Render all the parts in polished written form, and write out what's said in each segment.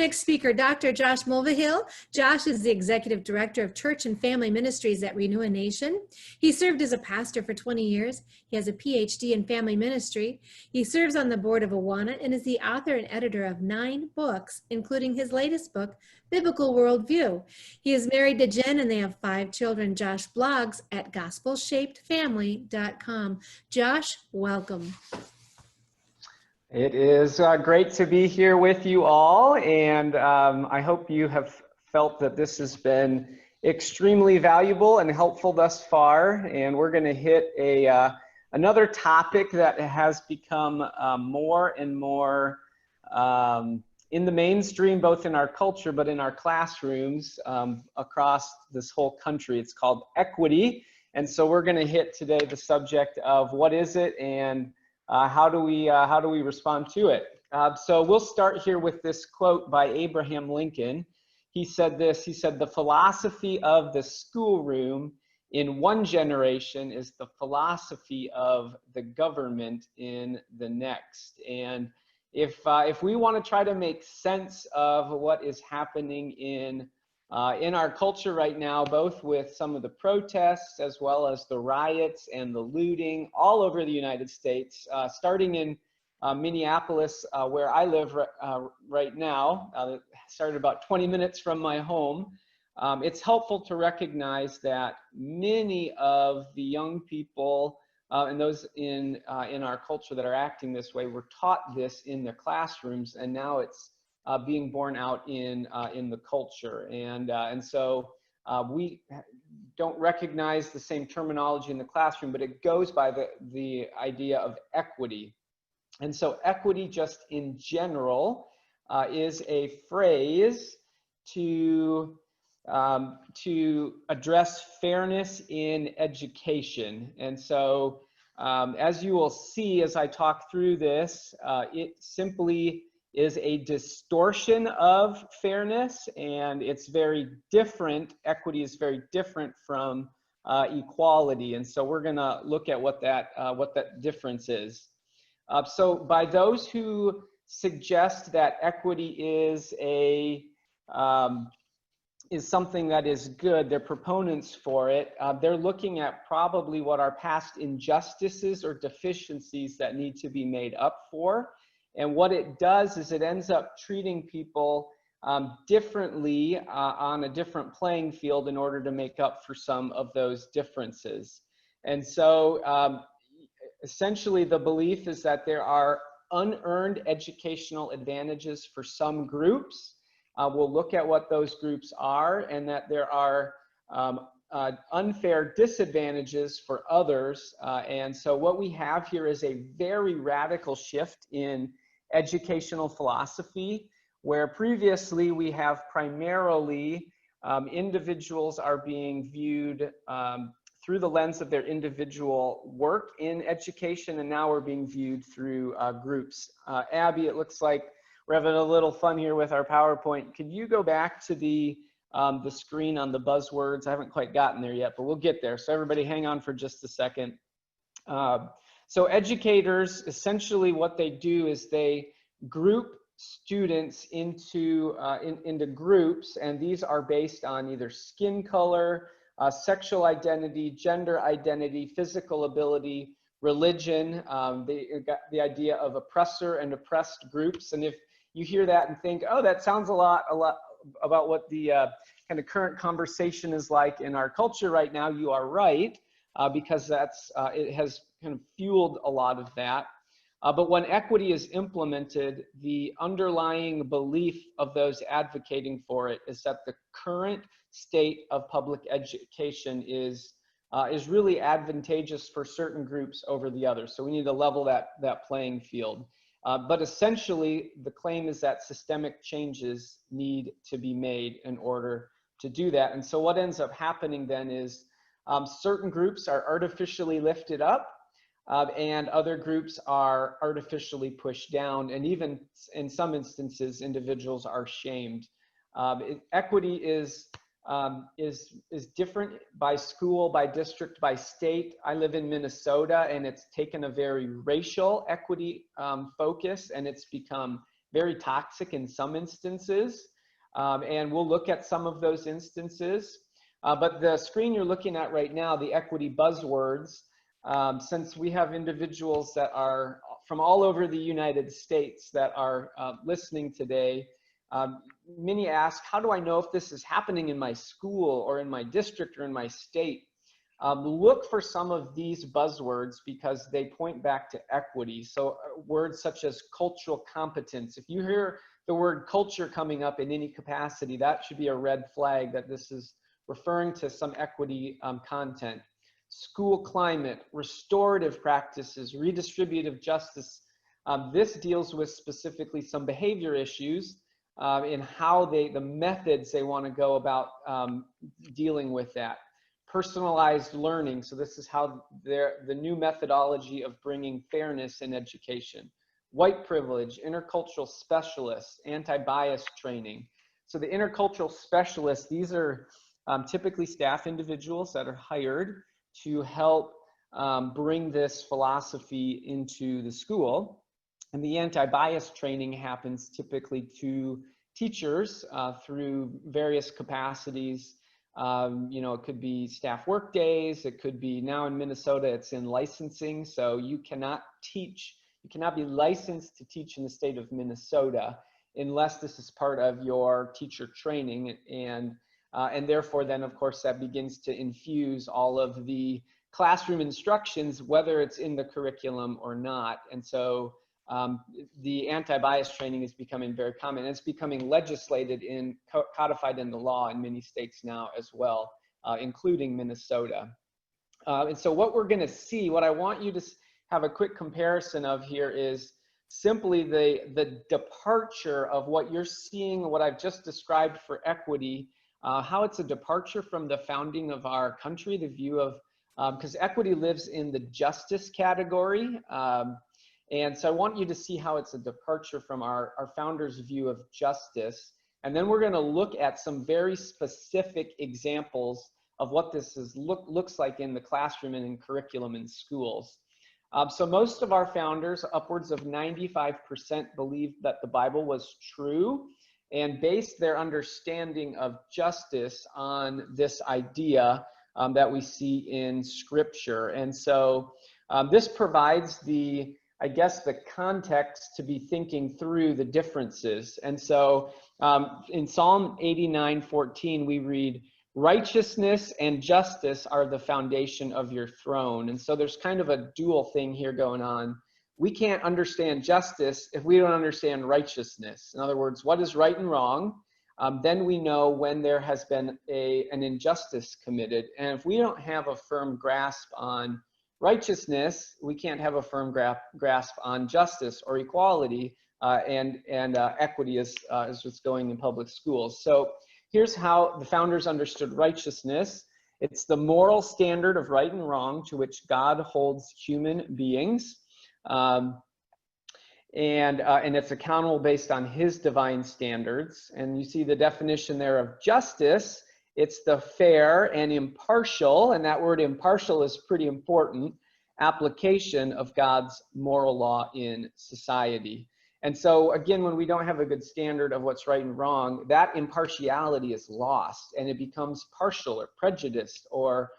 next speaker, Dr. Josh Mulvihill. Josh is the Executive Director of Church and Family Ministries at Renew a Nation. He served as a pastor for 20 years. He has a PhD in family ministry. He serves on the board of Awana and is the author and editor of 9 books, including his latest book, Biblical Worldview. He is married to Jen and they have 5 children. Josh blogs at gospelshapedfamily.com. Josh, welcome. It is great to be here with you all, and I hope you have felt that this has been extremely valuable and helpful thus far. And we're going to hit another topic that has become more and more in the mainstream, both in our culture but in our classrooms across this whole country. It's called equity, and so we're going to hit today the subject of what is it and how do we respond to it? So we'll start here with this quote by Abraham Lincoln. He said this, he said, "The philosophy of the schoolroom in one generation is the philosophy of the government in the next." And if we want to try to make sense of what is happening in our culture right now, both with some of the protests as well as the riots and the looting all over the United States, starting in Minneapolis, where I live right now, started about 20 minutes from my home. It's helpful to recognize that many of the young people and those in our culture that are acting this way were taught this in their classrooms, and now it's being borne out in the culture, and so we don't recognize the same terminology in the classroom, but it goes by the idea of equity. And so equity, just in general, is a phrase to address fairness in education. And so as you will see as I talk through this, it simply is a distortion of fairness, and it's very different. Equity is very different from equality, and so we're going to look at what that difference is. So by those who suggest that equity is something that is good, they're proponents for it. They're looking at probably what are past injustices or deficiencies that need to be made up for. And what it does is it ends up treating people differently on a different playing field in order to make up for some of those differences. And so essentially the belief is that there are unearned educational advantages for some groups. We'll look at what those groups are, and that there are unfair disadvantages for others. And so what we have here is a very radical shift in educational philosophy, where previously we have primarily individuals are being viewed through the lens of their individual work in education, and now we're being viewed through groups. Abby, it looks like we're having a little fun here with our PowerPoint. Could you go back to the screen on the buzzwords? I haven't quite gotten there yet, but we'll get there. So everybody hang on for just a second. So educators, essentially what they do is they group students into groups, and these are based on either skin color, sexual identity, gender identity, physical ability, religion. They got the idea of oppressor and oppressed groups. And if you hear that and think, oh, that sounds a lot about what the kind of current conversation is like in our culture right now, you are right, because it has kind of fueled a lot of that. But when equity is implemented, the underlying belief of those advocating for it is that the current state of public education is really advantageous for certain groups over the others. So we need to level that playing field. But essentially, the claim is that systemic changes need to be made in order to do that. And so what ends up happening then is certain groups are artificially lifted up, and other groups are artificially pushed down, and even in some instances, individuals are shamed. Equity is different by school, by district, by state. I live in Minnesota, and it's taken a very racial equity focus, and it's become very toxic in some instances. And we'll look at some of those instances. But the screen you're looking at right now, the equity buzzwords, since we have individuals that are from all over the United States that are listening today, many ask, how do I know if this is happening in my school or in my district or in my state? Look for some of these buzzwords because they point back to equity. So words such as cultural competence. If you hear the word culture coming up in any capacity, that should be a red flag that this is referring to some equity content. School climate, restorative practices, redistributive justice. This deals with specifically some behavior issues in how the methods they want to go about dealing with that. Personalized learning. So this is how the new methodology of bringing fairness in education. White privilege, intercultural specialists, anti-bias training. So the intercultural specialists, these are typically staff individuals that are hired to help bring this philosophy into the school. And the anti-bias training happens typically to teachers through various capacities. You know, it could be staff work days. It could be, now in Minnesota, it's in licensing. So you cannot be licensed to teach in the state of Minnesota unless this is part of your teacher training. And therefore then, of course, that begins to infuse all of the classroom instructions, whether it's in the curriculum or not. And so the anti-bias training is becoming very common. It's becoming legislated in, codified in the law in many states now as well, including Minnesota. And so what we're going to see, what I want you to have a quick comparison of here is simply the departure of what you're seeing, what I've just described for equity, how it's a departure from the founding of our country, the view of, because equity lives in the justice category. And so I want you to see how it's a departure from our founders' view of justice. And then we're going to look at some very specific examples of what this looks like in the classroom and in curriculum in schools. So most of our founders, upwards of 95%, believed that the Bible was true and based their understanding of justice on this idea that we see in Scripture. And so this provides I guess the context to be thinking through the differences. And so in Psalm 89:14, we read, righteousness and justice are the foundation of your throne. And so there's kind of a dual thing here going on. We can't understand justice if we don't understand righteousness. In other words, what is right and wrong? Then we know when there has been an injustice committed. And if we don't have a firm grasp on righteousness, we can't have a firm grasp on justice or equality and equity as what's going in public schools. So here's how the founders understood righteousness. It's the moral standard of right and wrong to which God holds human beings. And it's accountable based on his divine standards. And you see the definition there of justice. It's the fair and impartial, and that word impartial is pretty important, application of God's moral law in society. And so again, when we don't have a good standard of what's right and wrong, that impartiality is lost and it becomes partial or prejudiced or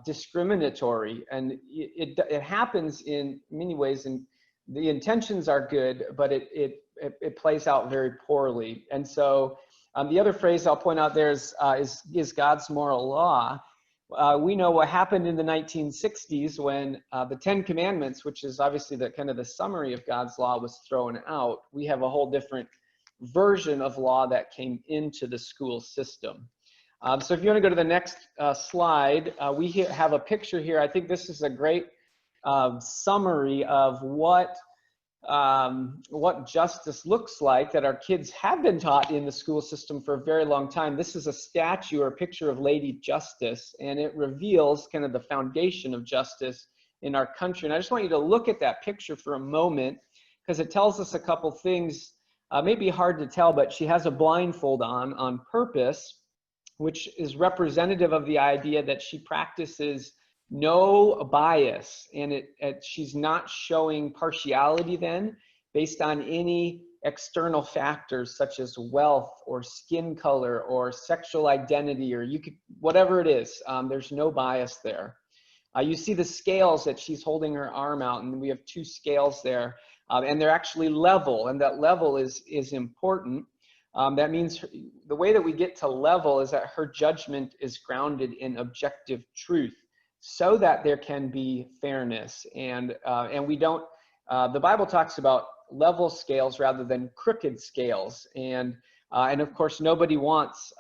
discriminatory. And it happens in many ways, and the intentions are good, but it plays out very poorly. And so the other phrase I'll point out there is God's moral law. We know what happened in the 1960s when the 10 Commandments, which is obviously the kind of the summary of God's law, was thrown out. We have a whole different version of law that came into the school system. So if you want to go to the next slide, we have a picture here. I think this is a great summary of what justice looks like that our kids have been taught in the school system for a very long time. This is a statue or a picture of Lady Justice, and it reveals kind of the foundation of justice in our country. And I just want you to look at that picture for a moment because it tells us a couple things. Maybe hard to tell, but she has a blindfold on purpose, which is representative of the idea that she practices no bias, and she's not showing partiality then based on any external factors such as wealth or skin color or sexual identity, or whatever it is. There's no bias there. You see the scales that she's holding her arm out, and we have two scales there, and they're actually level, and that level is important. That means the way that we get to level is that her judgment is grounded in objective truth, so that there can be fairness, and we don't. The Bible talks about level scales rather than crooked scales, and of course nobody wants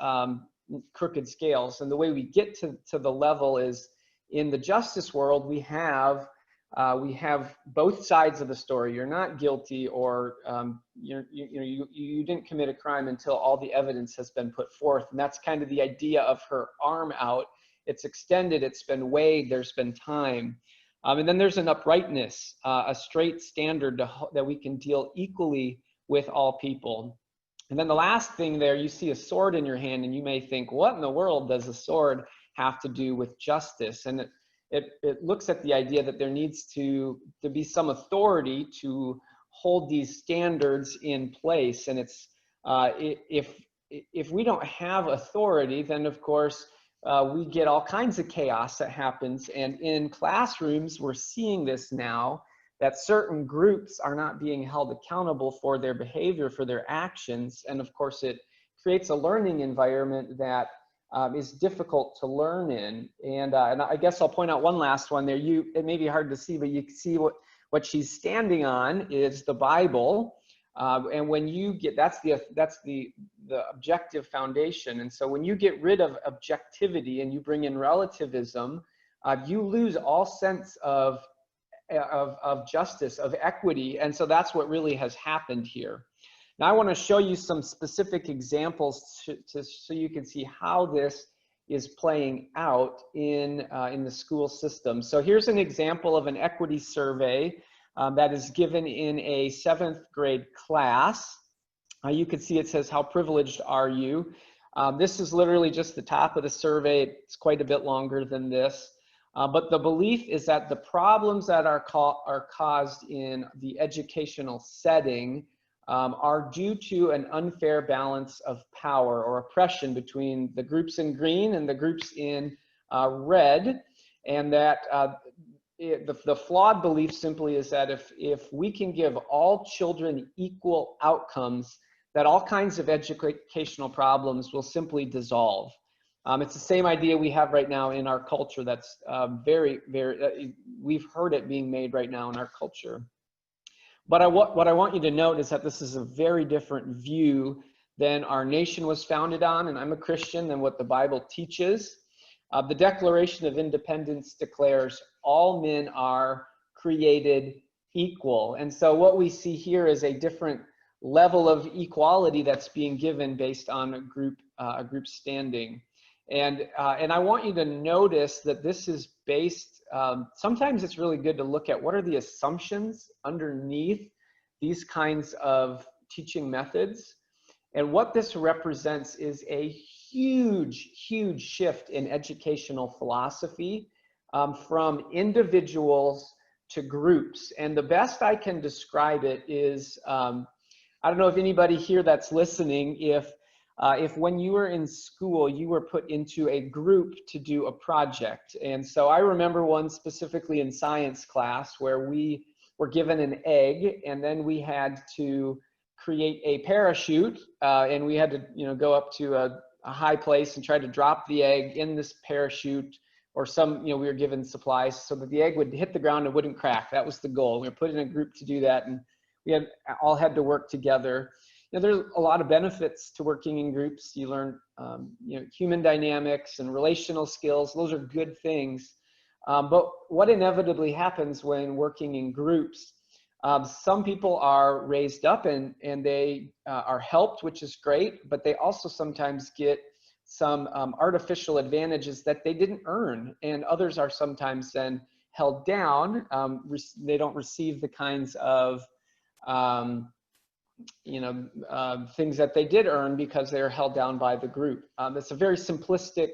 crooked scales. And the way we get to the level is, in the justice world, we have both sides of the story. You're not guilty, or you didn't commit a crime until all the evidence has been put forth. And that's kind of the idea of her arm out. It's extended, it's been weighed, there's been time. And then there's an uprightness, a straight standard that we can deal equally with all people. And then the last thing there, you see a sword in your hand, and you may think, what in the world does a sword have to do with justice? And it looks at the idea that there needs to be some authority to hold these standards in place. And it's if we don't have authority, then of course we get all kinds of chaos that happens. And in classrooms, we're seeing this now, that certain groups are not being held accountable for their behavior, for their actions. And of course, it creates a learning environment that is difficult to learn in. And I guess I'll point out one last one there. It may be hard to see, but you can see what she's standing on is the Bible. And when you get, that's the objective foundation. And so when you get rid of objectivity and you bring in relativism, you lose all sense of justice, of equity. And so that's what really has happened here. Now I want to show you some specific examples so you can see how this is playing out in the school system. So here's an example of an equity survey that is given in a 7th grade class. You can see it says, how privileged are you? This is literally just the top of the survey. It's quite a bit longer than this. But the belief is that the problems that are caused in the educational setting are due to an unfair balance of power or oppression between the groups in green and the groups in red. And that the flawed belief simply is that if we can give all children equal outcomes, that all kinds of educational problems will simply dissolve. It's the same idea we have right now in our culture. That's we've heard it being made right now in our culture. But what I want you to note is that this is a very different view than our nation was founded on, and I'm a Christian, than what the Bible teaches. The Declaration of Independence declares all men are created equal. And so what we see here is a different level of equality that's being given based on a group standing. And I want you to notice that this is based, sometimes it's really good to look at what are the assumptions underneath these kinds of teaching methods. And what this represents is a huge, huge shift in educational philosophy from individuals to groups. And the best I can describe it is, I don't know if anybody here that's listening, if when you were in school, you were put into a group to do a project. And so I remember one specifically in science class where we were given an egg, and then we had to create a parachute, and we had to go up to a high place and try to drop the egg in this parachute, or we were given supplies so that the egg would hit the ground and wouldn't crack. That was the goal. We were put in a group to do that, and we all had to work together. There's a lot of benefits to working in groups. You learn, human dynamics and relational skills. Those are good things. But what inevitably happens when working in groups, some people are raised up and they are helped, which is great, but they also sometimes get some artificial advantages that they didn't earn, and others are sometimes then held down. They don't receive the kinds of things that they did earn because they are held down by the group. That's a very simplistic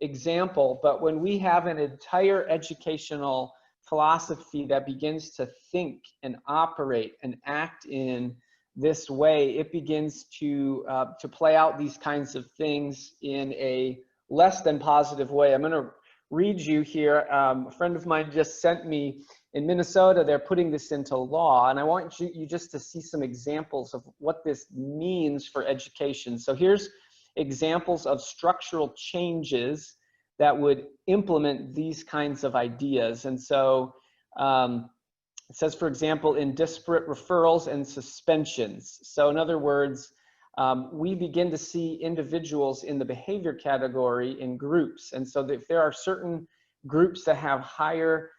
example, but when we have an entire educational philosophy that begins to think and operate and act in this way, it begins to play out these kinds of things in a less than positive way. I'm going to read you here. A friend of mine just sent me, in Minnesota, they're putting this into law, and I want you just to see some examples of what this means for education. So here's examples of structural changes that would implement these kinds of ideas. And so it says, for example, in disparate referrals and suspensions. So in other words, we begin to see individuals in the behavior category in groups. And so if there are certain groups that have higher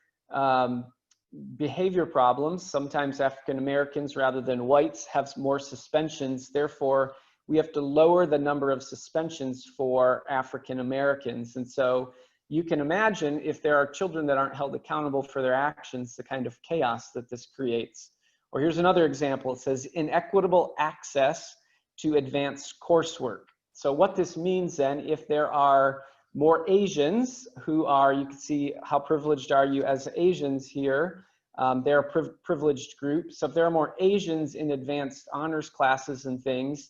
behavior problems, sometimes African Americans rather than whites have more suspensions. Therefore, we have to lower the number of suspensions for African Americans. And so you can imagine if there are children that aren't held accountable for their actions, the kind of chaos that this creates. Or here's another example. It says inequitable access to advanced coursework. So what this means then, if there are more Asians who are, you can see how privileged are you as Asians here. They're a privileged group. So if there are more Asians in advanced honors classes and things,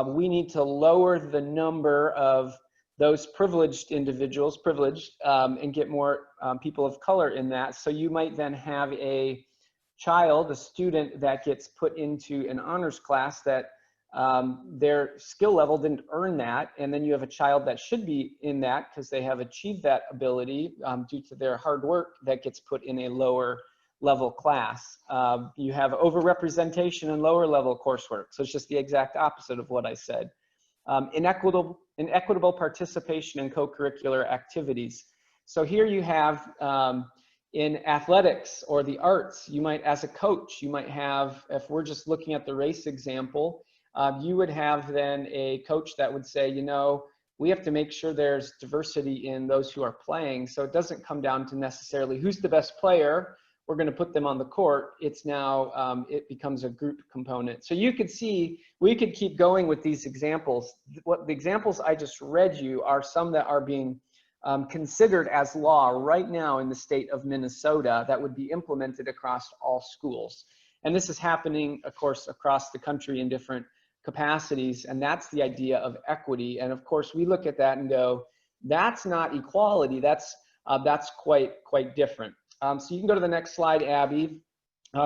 we need to lower the number of those privileged individuals, and get more people of color in that. So you might then have a child, a student that gets put into an honors class that their skill level didn't earn that, and then you have a child that should be in that because they have achieved that ability due to their hard work, that gets put in a lower level class. You have overrepresentation in lower level coursework, so it's just the exact opposite of what I said. Inequitable participation in co-curricular activities. So here you have in athletics or the arts, you might, as a coach, you might have, if we're just looking at the race example, you would have then a coach that would say, you know, we have to make sure there's diversity in those who are playing. So it doesn't come down to necessarily who's the best player, we're going to put them on the court. It's now, it becomes a group component. So you could see, we could keep going with these examples. What the examples I just read you are some that are being considered as law right now in the state of Minnesota that would be implemented across all schools. And this is happening, of course, across the country in different capacities. And that's the idea of equity. And of course, we look at that and go, that's not equality. That's quite different. So you can go to the next slide, Abby.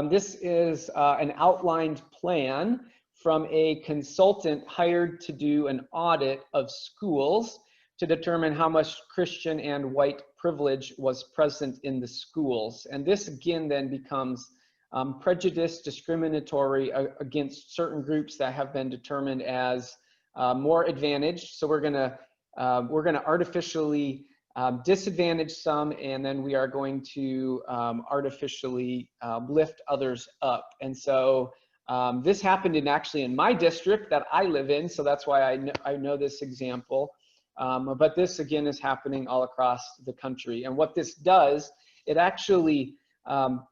This is an outlined plan from a consultant hired to do an audit of schools to determine how much Christian and white privilege was present in the schools. And this again then becomes prejudice, discriminatory against certain groups that have been determined as more advantaged. So we're gonna artificially disadvantage some, and then we are going to artificially lift others up. And so this happened actually in my district that I live in, so that's why I know this example. But this again is happening all across the country. And what this does, it actually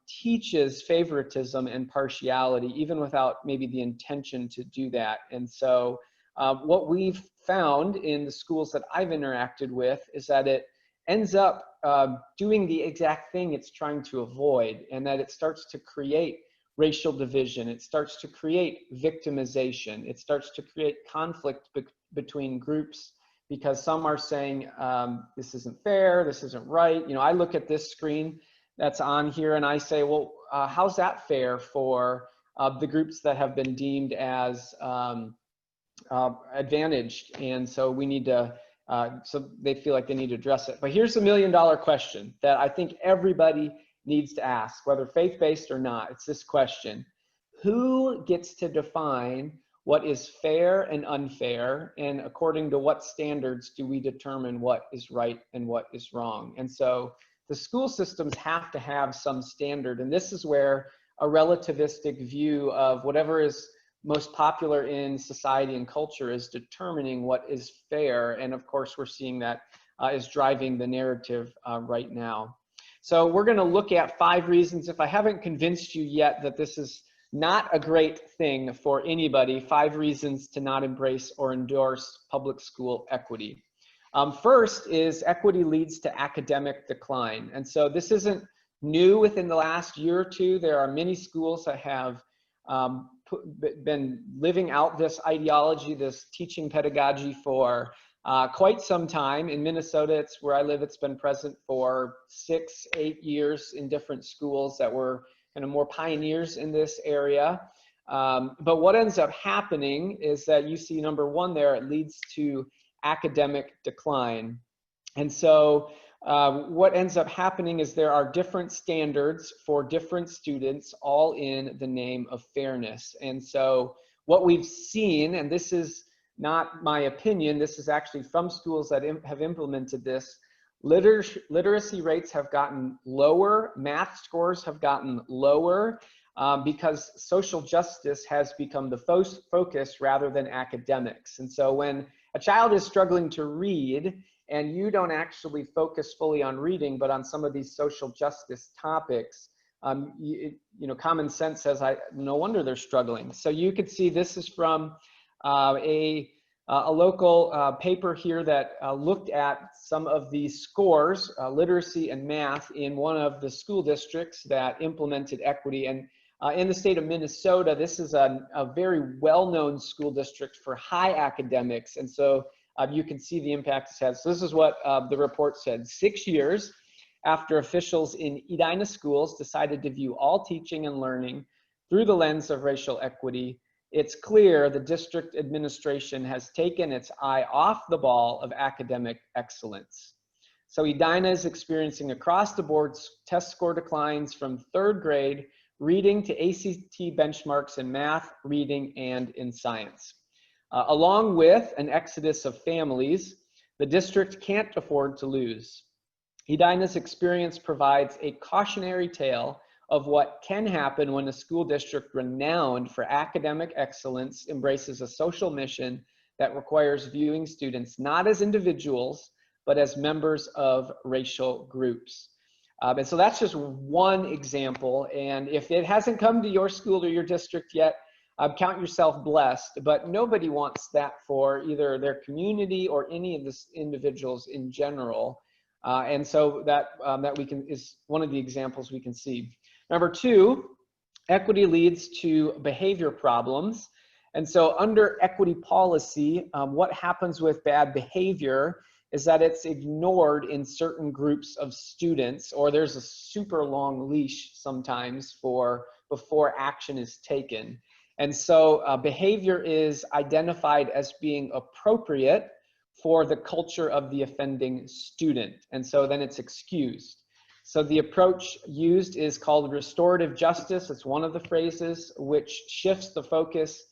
teaches favoritism and partiality, even without maybe the intention to do that. And so what we've found in the schools that I've interacted with is that it ends up doing the exact thing it's trying to avoid, and that it starts to create racial division. It starts to create victimization. It starts to create conflict between groups, because some are saying, this isn't fair, this isn't right. You know, I look at this screen that's on here and I say, well, how's that fair for the groups that have been deemed as advantaged? And so we need to, so they feel like they need to address it. But here's the $1 million question that I think everybody needs to ask, whether faith-based or not. It's this question: who gets to define what is fair and unfair, and according to what standards do we determine what is right and what is wrong? And so the school systems have to have some standard, and this is where a relativistic view of whatever is most popular in society and culture is determining what is fair. And of course, we're seeing that is driving the narrative right now. So we're going to look at 5 reasons. If I haven't convinced you yet that this is not a great thing for anybody, 5 reasons to not embrace or endorse public school equity. First is equity leads to academic decline. And so this isn't new within the last year or two. There are many schools that have been living out this ideology, this teaching pedagogy for quite some time. In Minnesota, it's where I live, it's been present for 6-8 years in different schools that were kind of more pioneers in this area. But what ends up happening is that you see number one there, it leads to academic decline. And so what ends up happening is there are different standards for different students, all in the name of fairness. And so what we've seen, and this is not my opinion, this is actually from schools that have implemented this, literacy rates have gotten lower, math scores have gotten lower, because social justice has become the focus rather than academics. And so when a child is struggling to read and you don't actually focus fully on reading, but on some of these social justice topics, you know, common sense says, no wonder they're struggling. So you could see this is from a local paper here that looked at some of the scores, literacy and math, in one of the school districts that implemented equity. And in the state of Minnesota, this is a very well-known school district for high academics. And so you can see the impact it's had. So this is what the report said. 6 years after officials in Edina schools decided to view all teaching and learning through the lens of racial equity, it's clear the district administration has taken its eye off the ball of academic excellence. So Edina is experiencing across the board test score declines from 3rd grade reading to ACT benchmarks in math, reading, and in science. Along with an exodus of families, the district can't afford to lose. Edina's experience provides a cautionary tale of what can happen when a school district renowned for academic excellence embraces a social mission that requires viewing students not as individuals, but as members of racial groups. And so that's just one example. And if it hasn't come to your school or your district yet, count yourself blessed, but nobody wants that for either their community or any of the individuals in general. And so that is one of the examples we can see. Number 2, equity leads to behavior problems. And so under equity policy, what happens with bad behavior is that it's ignored in certain groups of students, or there's a super long leash sometimes before action is taken. And so behavior is identified as being appropriate for the culture of the offending student. And so then it's excused. So the approach used is called restorative justice. It's one of the phrases which shifts the focus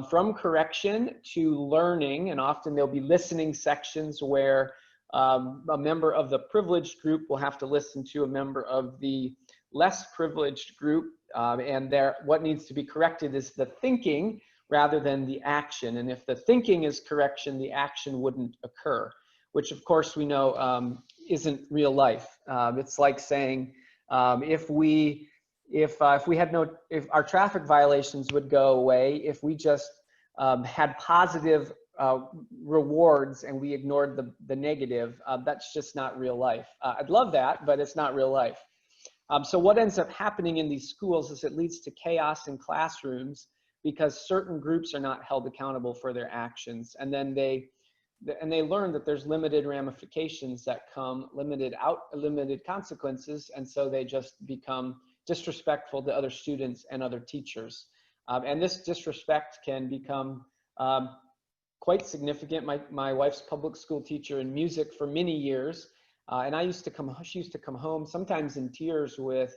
from correction to learning. And often there'll be listening sections where a member of the privileged group will have to listen to a member of the less privileged group. And what needs to be corrected is the thinking rather than the action. And if the thinking is correction, the action wouldn't occur, which of course we know isn't real life. It's like saying if our traffic violations would go away if we just had positive rewards and we ignored the negative. That's just not real life. I'd love that, but it's not real life. So what ends up happening in these schools is it leads to chaos in classrooms because certain groups are not held accountable for their actions, and then they learn that there's limited ramifications that come, limited consequences, and so they just become disrespectful to other students and other teachers. And this disrespect can become quite significant. My wife's public school teacher in music for many years, and she used to come home sometimes in tears with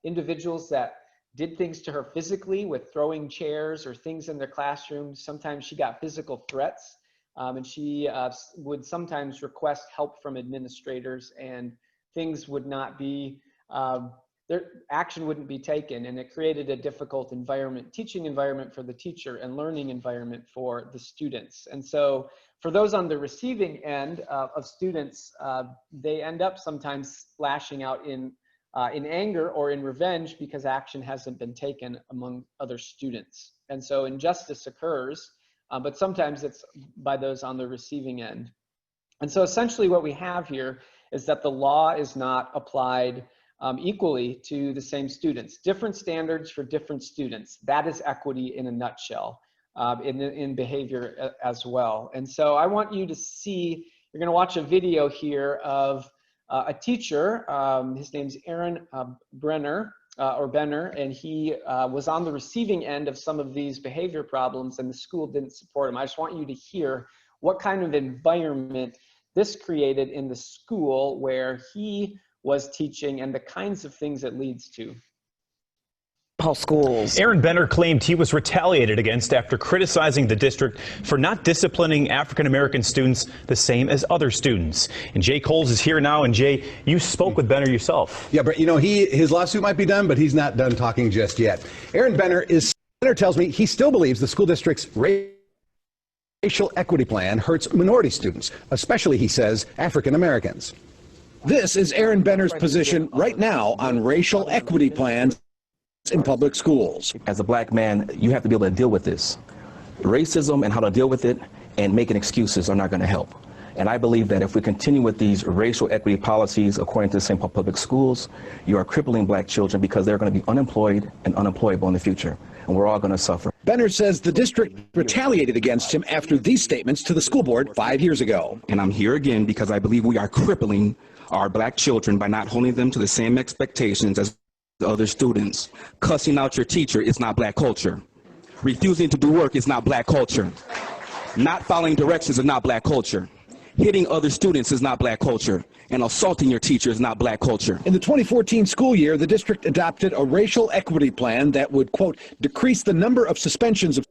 individuals that did things to her physically with throwing chairs or things in their classrooms. Sometimes she got physical threats. And she would sometimes request help from administrators, and things would not be, their action wouldn't be taken, and it created a difficult environment, teaching environment for the teacher and learning environment for the students. And so for those on the receiving end of students, they end up sometimes lashing out in anger or in revenge because action hasn't been taken among other students. And so injustice occurs. But sometimes it's by those on the receiving end. And so essentially what we have here is that the law is not applied equally to the same students. Different standards for different students. That is equity in a nutshell, in behavior as well. And so I want you to see, you're going to watch a video here of a teacher. His name's Aaron Benner, and he was on the receiving end of some of these behavior problems, and the school didn't support him. I just want you to hear what kind of environment this created in the school where he was teaching and the kinds of things it leads to. Schools. Aaron Benner claimed he was retaliated against after criticizing the district for not disciplining African-American students the same as other students. And Jay Coles is here now. And Jay, you spoke with Benner yourself. Yeah, but you know, his lawsuit might be done, but he's not done talking just yet. Aaron Benner tells me he still believes the school district's racial equity plan hurts minority students, especially, he says, African Americans. This is Aaron Benner's position right now on racial equity plans in public schools. As a black man, you have to be able to deal with this. Racism and how to deal with it and making excuses are not going to help. And I believe that if we continue with these racial equity policies according to the St. Paul Public Schools, you are crippling black children because they're going to be unemployed and unemployable in the future. And we're all going to suffer. Benner says the district retaliated against him after these statements to the school board 5 years ago. And I'm here again because I believe we are crippling our black children by not holding them to the same expectations as the other students. Cussing out your teacher is not black culture. Refusing to do work is not black culture. Not following directions is not black culture. Hitting other students is not black culture. And assaulting your teacher is not black culture. In the 2014 school year, the district adopted a racial equity plan that would, quote, decrease the number of suspensions of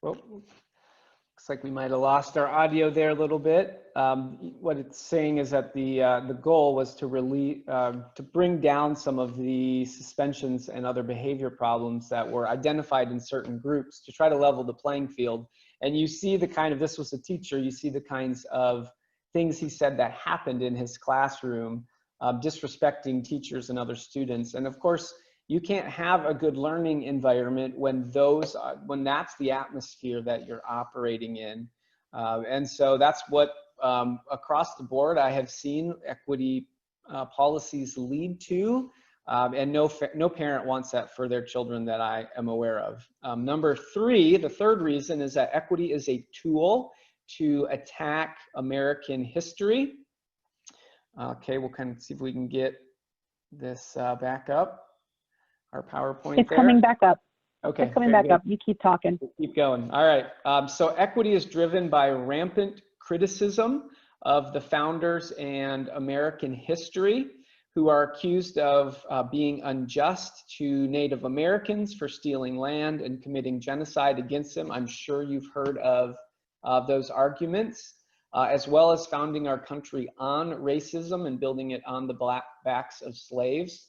Well, looks like we might have lost our audio there a little bit. What it's saying is that the goal was to bring down some of the suspensions and other behavior problems that were identified in certain groups to try to level the playing field. And you see the kind of, this was a teacher, you see the kinds of things he said that happened in his classroom, disrespecting teachers and other students. And of course, you can't have a good learning environment when that's the atmosphere that you're operating in. And so that's what across the board I have seen equity policies lead to, and no parent wants that for their children that I am aware of. Number three, the third reason is that equity is a tool to attack American history. Okay, we'll kind of see if we can get this back up. Our PowerPoint it's there. Coming back up. Okay. It's coming back up. You keep talking. Keep going. All right. So equity is driven by rampant criticism of the founders and American history, who are accused of being unjust to Native Americans for stealing land and committing genocide against them. I'm sure you've heard of those arguments, as well as founding our country on racism and building it on the backs of slaves.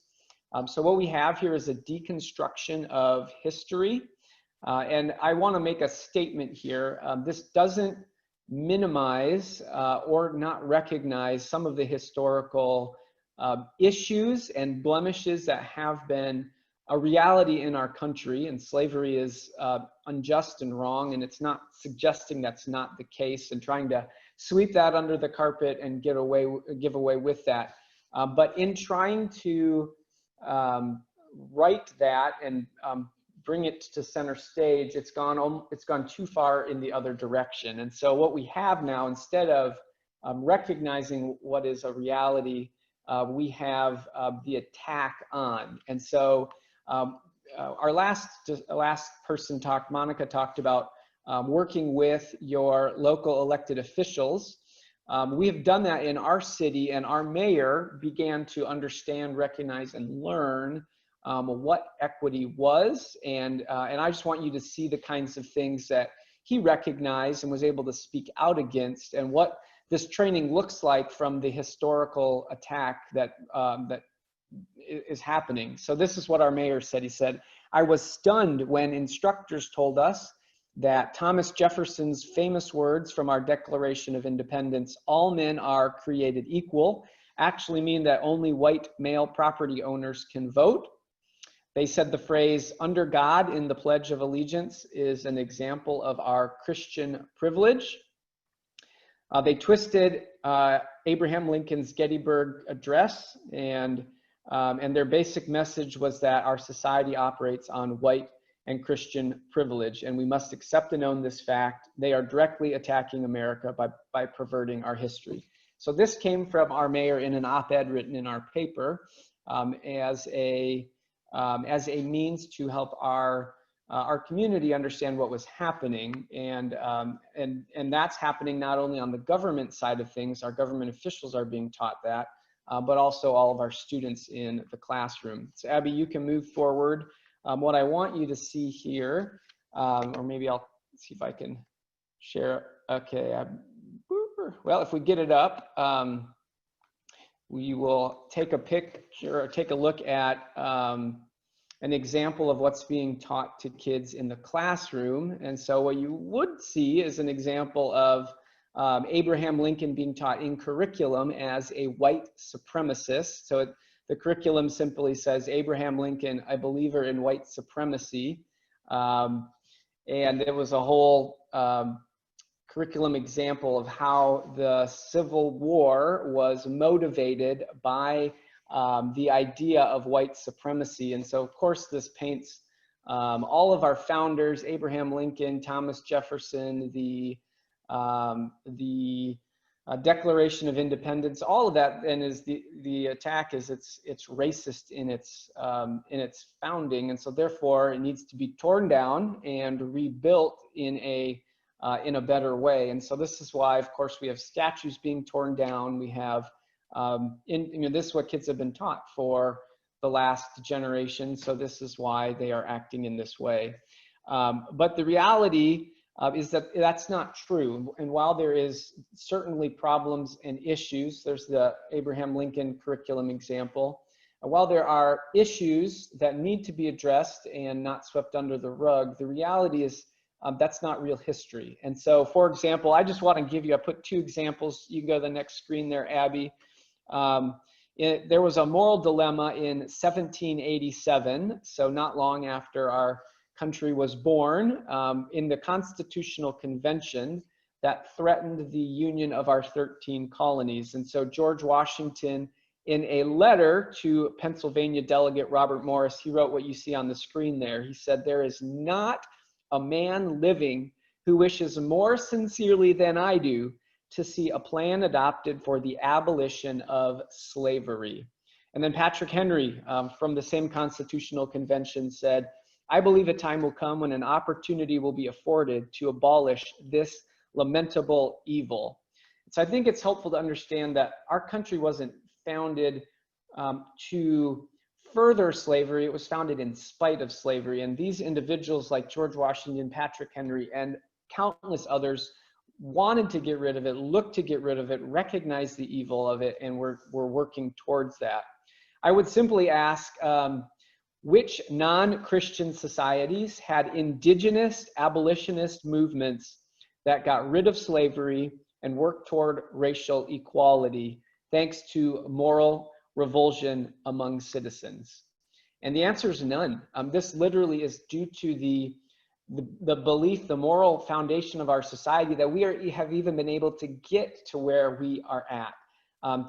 So what we have here is a deconstruction of history. And I want to make a statement here. This doesn't minimize or not recognize some of the historical issues and blemishes that have been a reality in our country. And slavery is unjust and wrong. And it's not suggesting that's not the case and trying to sweep that under the carpet and give away with that. But in trying to right that and bring it to center stage, it's gone too far in the other direction. And so what we have now, instead of recognizing what is a reality, we have the attack on. And so our last person talked, Monica talked about working with your local elected officials. We have done that in our city, and our mayor began to understand, recognize, and learn what equity was. And I just want you to see the kinds of things that he recognized and was able to speak out against, and what this training looks like from the historical attack that is happening. So this is what our mayor said. He said, "I was stunned when instructors told us that Thomas Jefferson's famous words from our Declaration of Independence, 'all men are created equal,' actually mean that only white male property owners can vote. They said the phrase "under God" in the Pledge of Allegiance is an example of our Christian privilege. They twisted Abraham Lincoln's Gettysburg Address, and their basic message was that our society operates on white and Christian privilege, and we must accept and own this fact. They are directly attacking America by perverting our history. So this came from our mayor in an op-ed written in our paper as a means to help our community understand what was happening, and that's happening not only on the government side of things. Our government officials are being taught that, but also all of our students in the classroom. So Abby, you can move forward. What I want you to see here, or maybe I'll see if I can share. Okay, well, if we get it up, we will take a picture or take a look at an example of what's being taught to kids in the classroom. And so what you would see is an example of Abraham Lincoln being taught in curriculum as a white supremacist. So the curriculum simply says, Abraham Lincoln, a believer in white supremacy. And it was a whole curriculum example of how the Civil War was motivated by the idea of white supremacy. And so, of course, this paints all of our founders, Abraham Lincoln, Thomas Jefferson, the Declaration of Independence, all of that, and is the attack is it's racist in its founding, and so therefore it needs to be torn down and rebuilt in a better way. And so this is why, of course, we have statues being torn down. We have this is what kids have been taught for the last generation. So this is why they are acting in this way. But the reality is that that's not true. And while there is certainly problems and issues, there's the Abraham Lincoln curriculum example. While there are issues that need to be addressed and not swept under the rug, the reality is that's not real history. And so, for example, I just want to give you, I put two examples. You can go to the next screen there, Abby. There was a moral dilemma in 1787, so not long after our country was born, in the Constitutional Convention that threatened the union of our 13 colonies. And so George Washington, in a letter to Pennsylvania delegate Robert Morris, he wrote what you see on the screen there. He said, "There is not a man living who wishes more sincerely than I do to see a plan adopted for the abolition of slavery." And then Patrick Henry from the same Constitutional Convention said, "I believe a time will come when an opportunity will be afforded to abolish this lamentable evil." So I think it's helpful to understand that our country wasn't founded to further slavery. It was founded in spite of slavery. And these individuals like George Washington, Patrick Henry, and countless others wanted to get rid of it, looked to get rid of it, recognized the evil of it, and we're working towards that. I would simply ask, which non-Christian societies had indigenous abolitionist movements that got rid of slavery and worked toward racial equality thanks to moral revulsion among citizens? And the answer is none. This literally is due to the belief, the moral foundation of our society, that we have even been able to get to where we are at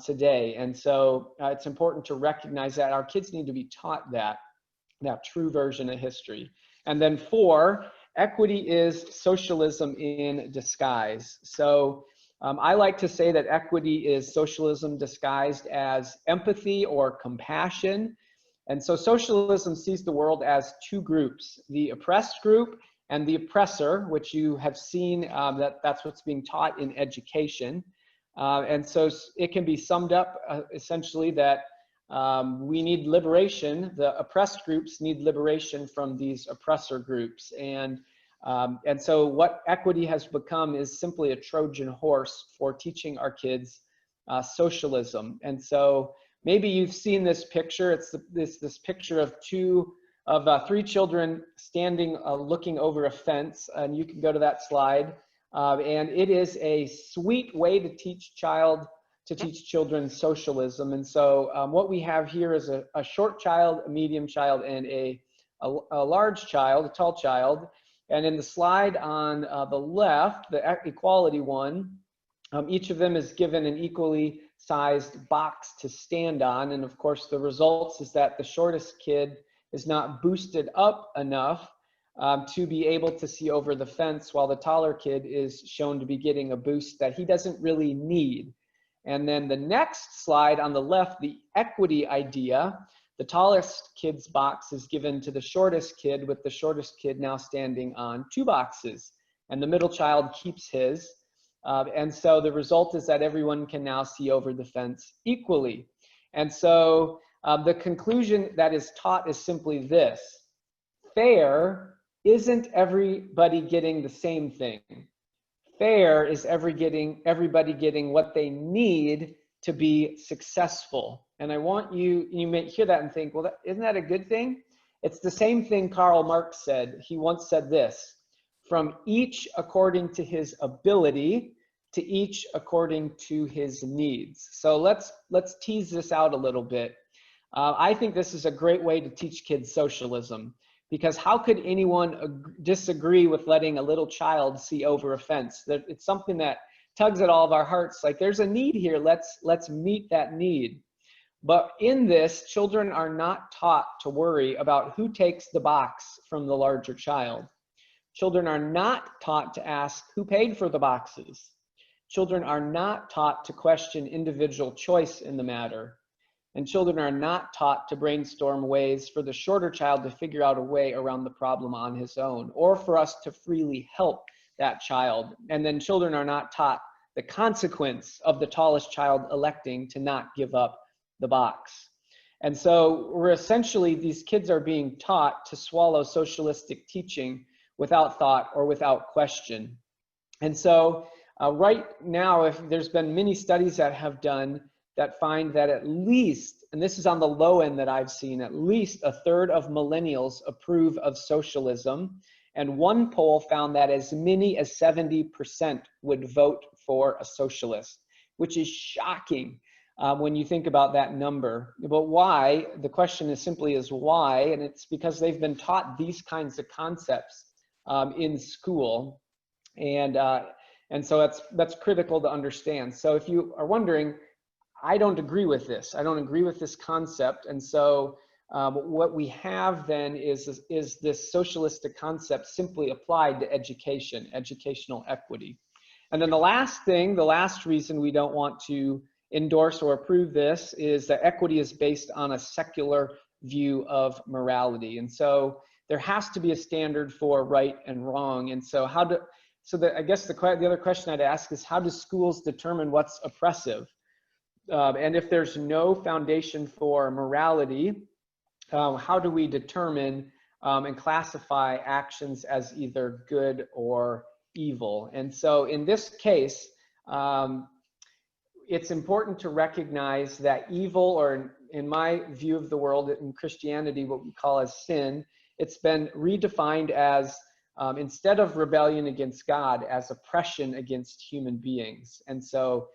today. And so it's important to recognize that our kids need to be taught that true version of history. And then 4, equity is socialism in disguise. So I like to say that equity is socialism disguised as empathy or compassion. And so socialism sees the world as two groups, the oppressed group and the oppressor, which you have seen that's what's being taught in education. And so it can be summed up essentially that we need liberation. The oppressed groups need liberation from these oppressor groups. And so what equity has become is simply a Trojan horse for teaching our kids socialism. And so maybe you've seen this picture. It's this picture of 3 children standing looking over a fence, and you can go to that slide. And it is a sweet way to teach child to teach children socialism. And so what we have here is a short child, a medium child, and a large child, a tall child. And in the slide on the left, the equality one, each of them is given an equally sized box to stand on. And of course, the results is that the shortest kid is not boosted up enough to be able to see over the fence, while the taller kid is shown to be getting a boost that he doesn't really need. And then the next slide on the left, the equity idea, the tallest kid's box is given to the shortest kid, with the shortest kid now standing on 2 boxes, and the middle child keeps his. And so the result is that everyone can now see over the fence equally. And so the conclusion that is taught is simply this: fair isn't everybody getting the same thing. Fair is everybody getting what they need to be successful. And I want you may hear that and think, well, isn't that a good thing? It's the same thing Karl Marx said. He once said this: from each according to his ability, to each according to his needs. So let's tease this out a little bit. I think this is a great way to teach kids socialism, because how could anyone disagree with letting a little child see over a fence? It's something that tugs at all of our hearts. Like, there's a need here, let's meet that need. But in this, children are not taught to worry about who takes the box from the larger child. Children are not taught to ask who paid for the boxes. Children are not taught to question individual choice in the matter. And children are not taught to brainstorm ways for the shorter child to figure out a way around the problem on his own, or for us to freely help that child. And then children are not taught the consequence of the tallest child electing to not give up the box. And so these kids are being taught to swallow socialistic teaching without thought or without question. And so right now, if there's been many studies that have done that find that at least, and this is on the low end that I've seen, at least a third of millennials approve of socialism. And one poll found that as many as 70% would vote for a socialist, which is shocking when you think about that number. But why? The question is simply why? And it's because they've been taught these kinds of concepts in school. And so that's critical to understand. So if you are wondering, I don't agree with this. I don't agree with this concept. And so what we have then is this socialistic concept simply applied to education, educational equity. And then the last reason we don't want to endorse or approve this is that equity is based on a secular view of morality. And so there has to be a standard for right and wrong. And so I guess the other question I'd ask is, how do schools determine what's oppressive? And if there's no foundation for morality, how do we determine and classify actions as either good or evil? And so in this case, it's important to recognize that evil, or in my view of the world, in Christianity, what we call as sin, it's been redefined as, instead of rebellion against God, as oppression against human beings. And so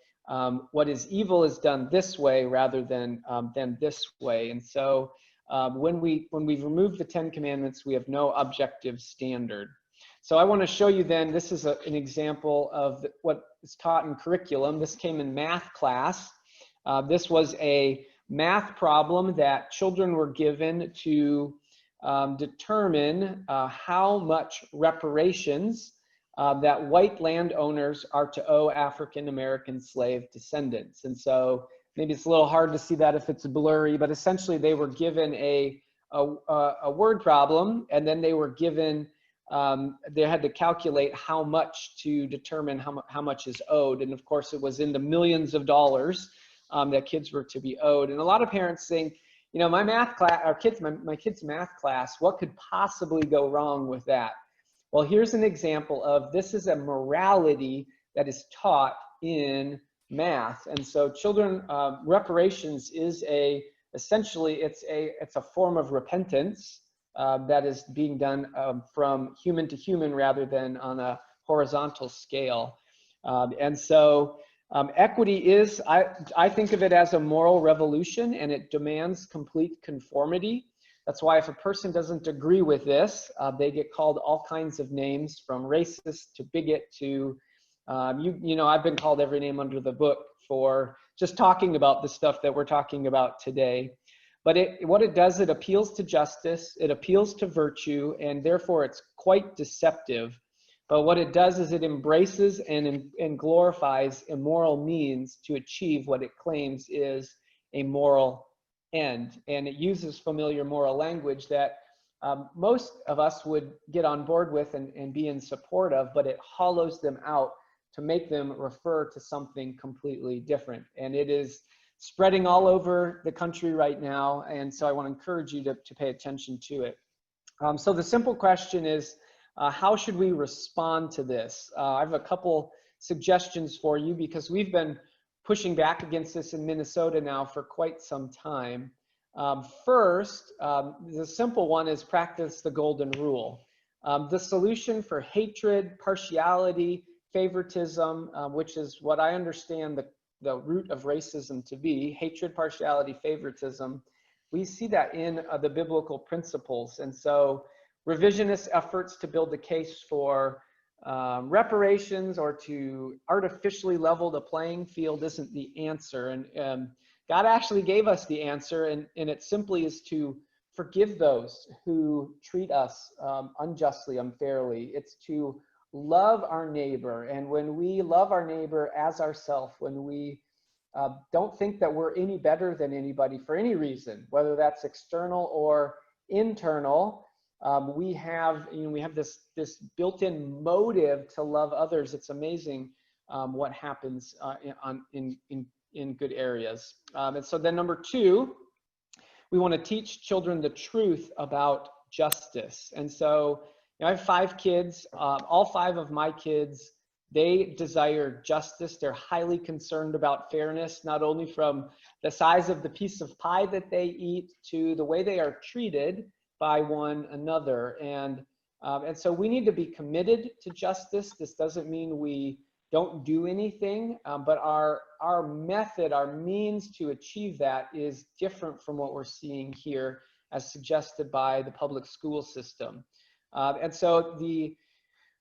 what is evil is done this way rather than this way. And so when we remove the 10 Commandments, we have no objective standard. So I want to show you then, this is an example of what is taught in curriculum. This came in math class. This was a math problem that children were given to determine how much reparations that white landowners are to owe African-American slave descendants. And so maybe it's a little hard to see that if it's blurry, but essentially they were given a word problem, and then they were given, they had to calculate how much to determine how much is owed. And of course it was in the millions of dollars that kids were to be owed. And a lot of parents think, you know, my math class, my kid's math class, what could possibly go wrong with that? Well, here's an example of, this is a morality that is taught in math. And so children, reparations is essentially it's a form of repentance that is being done from human to human rather than on a horizontal scale. And so Equity is, I think of it as a moral revolution, and it demands complete conformity. That's why if a person doesn't agree with this, they get called all kinds of names, from racist to bigot to, you know, I've been called every name under the book for just talking about the stuff that we're talking about today. But what it does, it appeals to justice, it appeals to virtue, and therefore it's quite deceptive. But what it does is it embraces and glorifies immoral means to achieve what it claims is a moral end. And it uses familiar moral language that most of us would get on board with and be in support of, but it hollows them out to make them refer to something completely different. And it is spreading all over the country right now. And so I want to encourage you to pay attention to it. So the simple question is, how should we respond to this? I have a couple suggestions for you, because we've been pushing back against this in Minnesota now for quite some time. First, the simple one is practice the golden rule. The solution for hatred, partiality, favoritism, which is what I understand the root of racism to be, hatred, partiality, favoritism, we see that in the biblical principles. And so revisionist efforts to build the case for reparations or to artificially level the playing field isn't the answer. And God actually gave us the answer, and it simply is to forgive those who treat us unjustly, unfairly. It's to love our neighbor. And when we love our neighbor as ourselves, when we don't think that we're any better than anybody for any reason, whether that's external or internal, we have this built-in motive to love others. It's amazing what happens in good areas. And so then number two, we want to teach children the truth about justice. And so I have 5 kids. All 5 of my kids, they desire justice. They're highly concerned about fairness, not only from the size of the piece of pie that they eat to the way they are treated by one another. And so we need to be committed to justice. This doesn't mean we don't do anything, but our method, our means to achieve that is different from what we're seeing here as suggested by the public school system. And so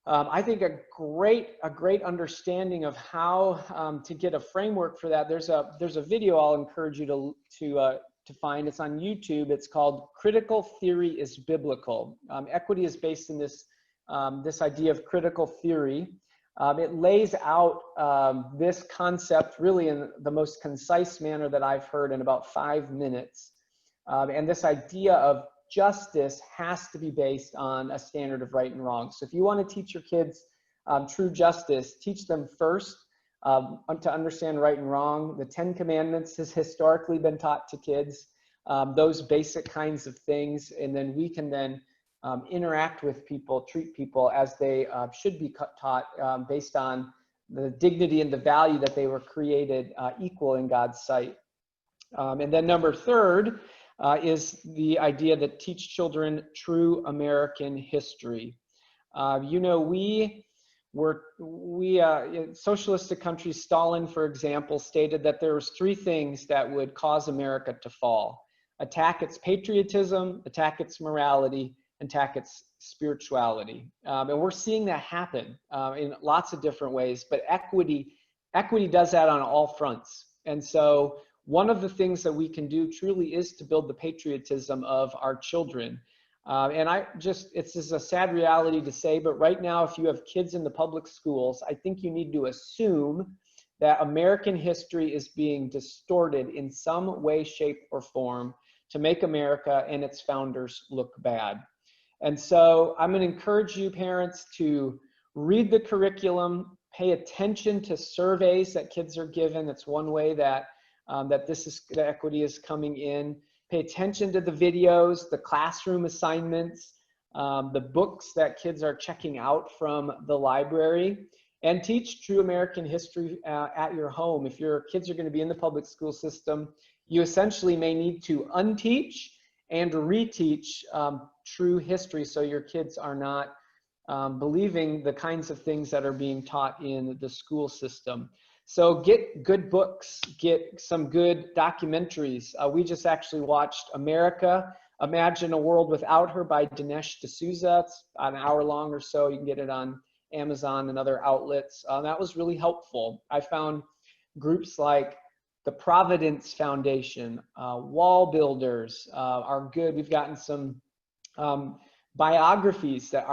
I think a great understanding of how to get a framework for that. There's a video I'll encourage you to find. It's on YouTube. It's called "Critical Theory is Biblical." Equity is based in this idea of critical theory. It lays out this concept really in the most concise manner that I've heard in about 5 minutes. And this idea of justice has to be based on a standard of right and wrong. So if you want to teach your kids true justice, teach them first to understand right and wrong. The 10 Commandments has historically been taught to kids, those basic kinds of things, and then we can then interact with people, treat people as they should be taught based on the dignity and the value that they were created equal in God's sight. And then number third is the idea that teach children true American history. In socialistic countries, Stalin, for example, stated that there was 3 things that would cause America to fall: attack its patriotism, attack its morality, attack its spirituality. And we're seeing that happen in lots of different ways, but equity does that on all fronts. And so one of the things that we can do truly is to build the patriotism of our children. It's just a sad reality to say, but right now, if you have kids in the public schools, I think you need to assume that American history is being distorted in some way, shape, or form to make America and its founders look bad. And so I'm going to encourage you, parents, to read the curriculum, pay attention to surveys that kids are given. That's one way that the equity is coming in. Pay attention to the videos, the classroom assignments, the books that kids are checking out from the library, and teach true American history at your home. If your kids are going to be in the public school system, you essentially may need to unteach and reteach true history so your kids are not believing the kinds of things that are being taught in the school system. So get good books, get some good documentaries. We just actually watched America, Imagine a World Without Her by Dinesh D'Souza. It's an hour long or so. You can get it on Amazon and other outlets. That was really helpful. I found groups like the Providence Foundation, Wall Builders are good. We've gotten some biographies that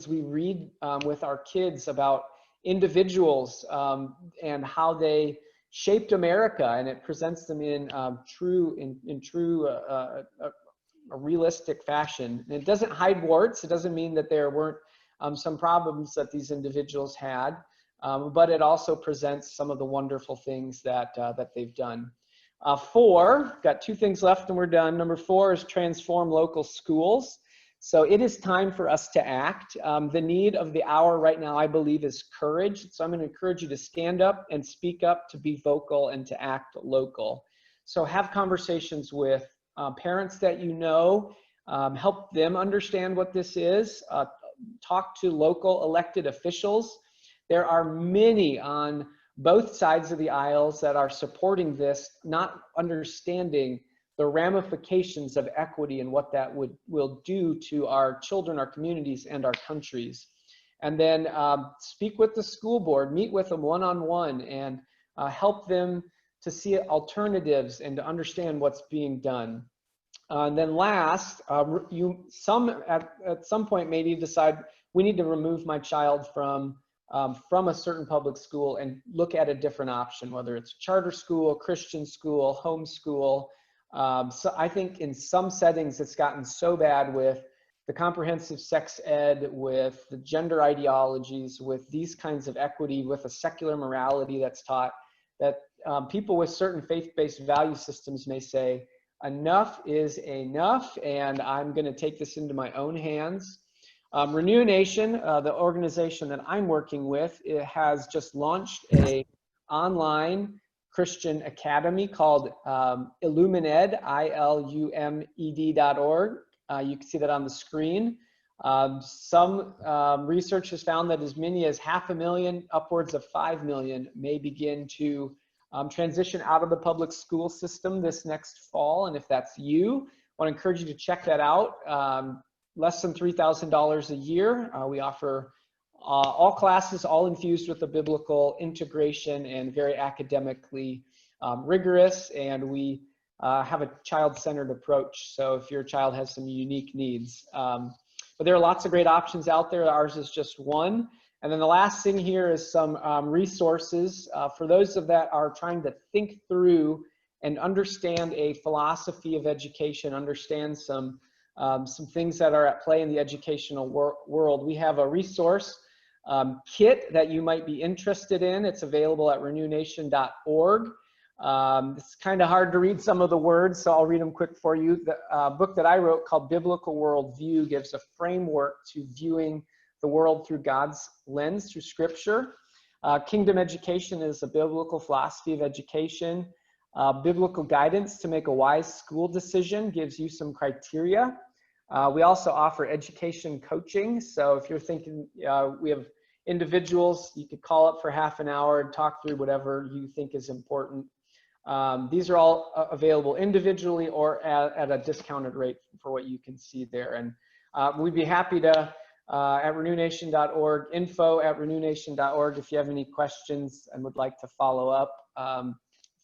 we read with our kids about individuals and how they shaped America, and it presents them in true a realistic fashion. And it doesn't hide warts. It doesn't mean that there weren't some problems that these individuals had, but it also presents some of the wonderful things that they've done. 4, got 2 things left and we're done. Number 4 is transform local schools. So it is time for us to act. The need of the hour right now, I believe, is courage. So I'm going to encourage you to stand up and speak up, to be vocal, and to act local. So have conversations with parents that you know, help them understand what this is. Talk to local elected officials. There are many on both sides of the aisles that are supporting this, not understanding the ramifications of equity and what that will do to our children, our communities, and our countries. And then speak with the school board, meet with them one-on-one, and help them to see alternatives and to understand what's being done. And then last, at some point maybe decide we need to remove my child from a certain public school and look at a different option, whether it's charter school, Christian school, homeschool. So I think in some settings it's gotten so bad with the comprehensive sex ed, with the gender ideologies, with these kinds of equity, with a secular morality that's taught, that people with certain faith-based value systems may say, enough is enough, and I'm going to take this into my own hands. Renew Nation, the organization that I'm working with, it has just launched a online Christian academy called Illuminate, ILUMED.org. You can see that on the screen. Some research has found that as many as 500,000, upwards of 5 million, may begin to transition out of the public school system this next fall. And if that's you, I want to encourage you to check that out. Less than $3,000 a year. We offer all classes, all infused with a biblical integration and very academically rigorous. And we have a child-centered approach. So if your child has some unique needs, but there are lots of great options out there. Ours is just one. And then the last thing here is some resources for those that are trying to think through and understand a philosophy of education, understand some things that are at play in the educational world. We have a resource kit that you might be interested in. It's available at renewnation.org. It's kind of hard to read some of the words, so I'll read them quick for you. The book that I wrote called Biblical Worldview gives a framework to viewing the world through God's lens, through Scripture. Kingdom Education is a biblical philosophy of education. Biblical Guidance to Make a Wise School Decision gives you some criteria. We also offer education coaching. So if you're thinking, we have individuals, you could call up for half an hour and talk through whatever you think is important. These are all available individually or at a discounted rate for what you can see there. And we'd be happy to, at renewnation.org, info@renewnation.org, if you have any questions and would like to follow up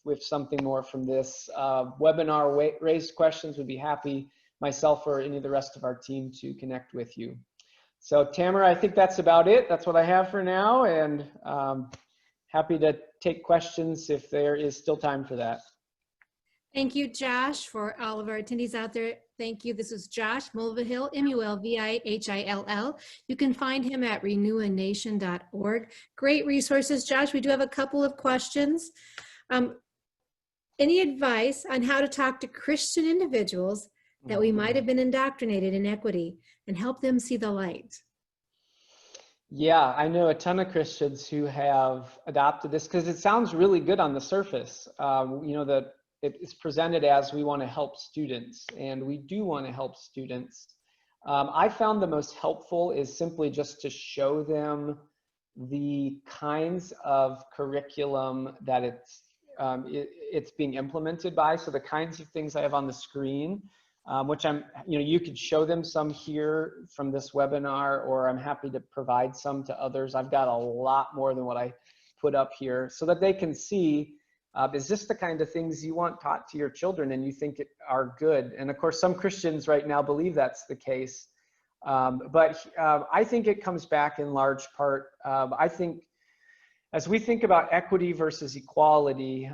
with something more from this webinar, raised questions, would be happy, myself or any of the rest of our team, to connect with you. So Tamara, I think that's about it. That's what I have for now, and happy to take questions if there is still time for that. Thank you, Josh, for all of our attendees out there. Thank you. This is Josh Mulvihill, Mulvihill. You can find him at renewnation.org. Great resources. Josh, we do have a couple of questions. Any advice on how to talk to Christian individuals that we might have been indoctrinated in equity and help them see the light? Yeah, I know a ton of Christians who have adopted this because it sounds really good on the surface. You know, that it is presented as we want to help students, and we do want to help students. I found the most helpful is simply just to show them the kinds of curriculum that it's being implemented by. So the kinds of things I have on the screen, which you could show them some here from this webinar, or I'm happy to provide some to others. I've got a lot more than what I put up here so that they can see, is this the kind of things you want taught to your children and you think are good? And of course, some Christians right now believe that's the case. But I think it comes back in large part. I think as we think about equity versus equality,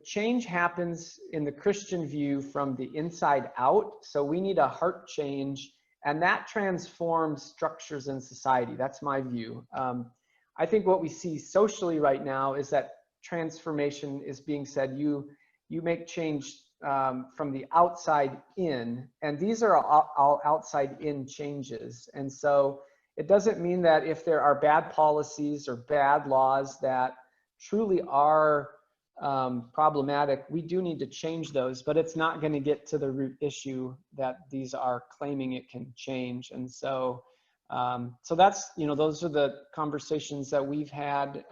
change happens in the Christian view from the inside out. So we need a heart change, and that transforms structures in society. That's my view. I think what we see socially right now is that transformation is being said, you make change from the outside in, and these are all outside in changes. And so it doesn't mean that if there are bad policies or bad laws that truly are problematic, we do need to change those, but it's not going to get to the root issue that these are claiming it can change. And so so that's, those are the conversations that we've had.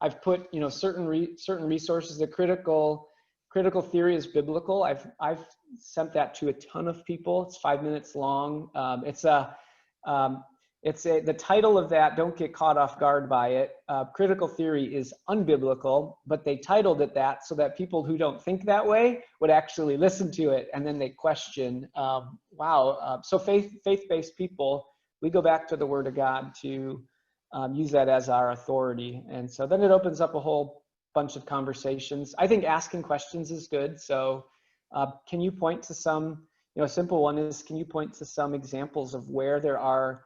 I've put, certain resources. The critical theory is biblical. I've sent that to a ton of people. It's 5 minutes long. The title of that, don't get caught off guard by it. Critical theory is unbiblical, but they titled it that so that people who don't think that way would actually listen to it, and then they question, wow. So faith-based people, we go back to the Word of God to use that as our authority. And so then it opens up a whole bunch of conversations. I think asking questions is good. So can you point to some, a simple one is, can you point to some examples of where there are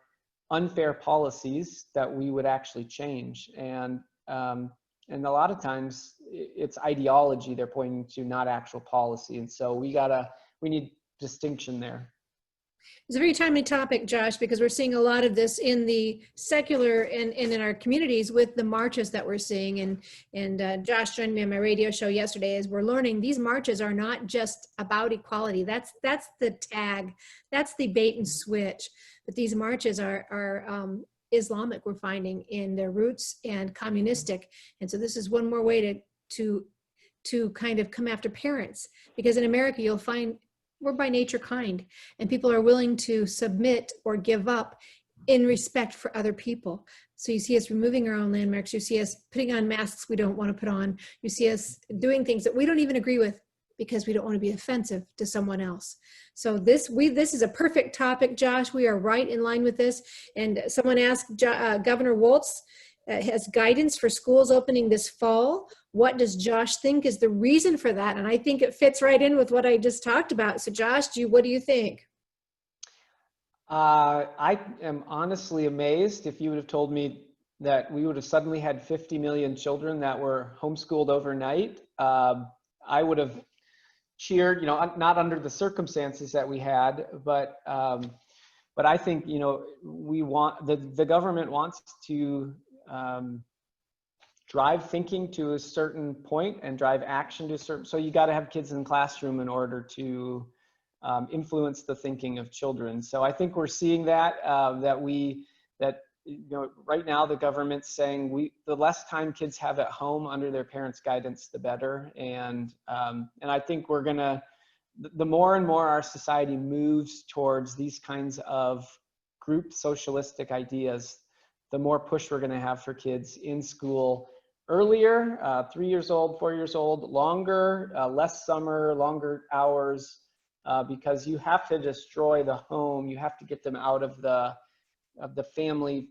unfair policies that we would actually change? And a lot of times it's ideology they're pointing to, not actual policy. And so we need distinction there. It's a very timely topic, Josh, because we're seeing a lot of this in the secular and in our communities with the marches that we're seeing. And Josh joined me on my radio show yesterday as we're learning these marches are not just about equality. That's the tag. That's the bait and switch. But these marches are Islamic, we're finding, in their roots, and communistic. And so this is one more way to kind of come after parents, because in America you'll find we're by nature kind, and people are willing to submit or give up in respect for other people. So you see us removing our own landmarks. You see us putting on masks we don't want to put on. You see us doing things that we don't even agree with because we don't want to be offensive to someone else. So this is a perfect topic, Josh. We are right in line with this. And someone asked Governor Walz has guidance for schools opening this fall. What does Josh think is the reason for that? And I think it fits right in with what I just talked about. So Josh, what do you think? I am honestly amazed. If you would have told me that we would have suddenly had 50 million children that were homeschooled overnight, I would have cheered, not under the circumstances that we had, but I think, we want, the government wants to drive thinking to a certain point and drive action to a certain, so you got to have kids in the classroom in order to influence the thinking of children. So I think we're seeing that, right now the government's saying the less time kids have at home under their parents' guidance, the better. And I think we're gonna, the more and more our society moves towards these kinds of group socialistic ideas, the more push we're going to have for kids in school earlier, 3 years old, 4 years old, longer, less summer, longer hours, because you have to destroy the home. You have to get them out of the family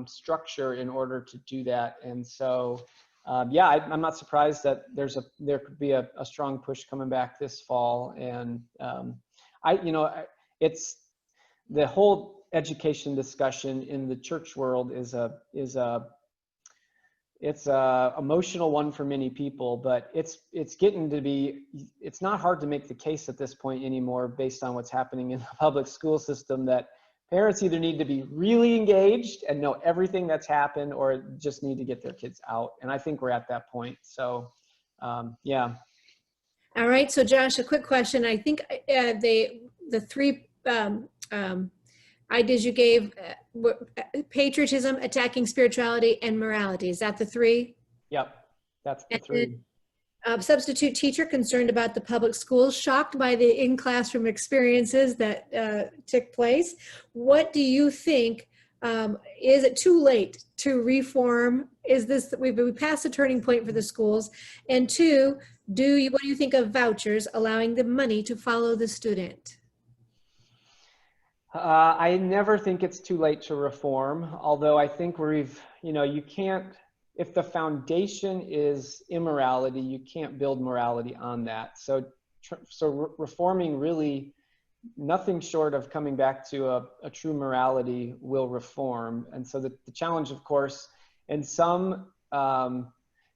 structure in order to do that. And so, yeah, I'm not surprised that there could be a strong push coming back this fall. And it's the whole education discussion in the church world is a emotional one for many people, but it's getting to be, it's not hard to make the case at this point anymore based on what's happening in the public school system, that parents either need to be really engaged and know everything that's happened, or just need to get their kids out. And I think we're at that point. So, yeah. All right. So Josh, a quick question. I think the three ideas you gave patriotism, attacking spirituality, and morality. Is that the three? Yep, that's the And three. Substitute teacher, concerned about the public schools, shocked by the in-classroom experiences that took place. What do you think? Is it too late to reform? Is this, we passed a turning point for the schools? And two, what do you think of vouchers, allowing the money to follow the student? I never think it's too late to reform, although I think you can't, if the foundation is immorality, you can't build morality on that. So reforming, really, nothing short of coming back to a true morality will reform. And so the challenge, of course, in some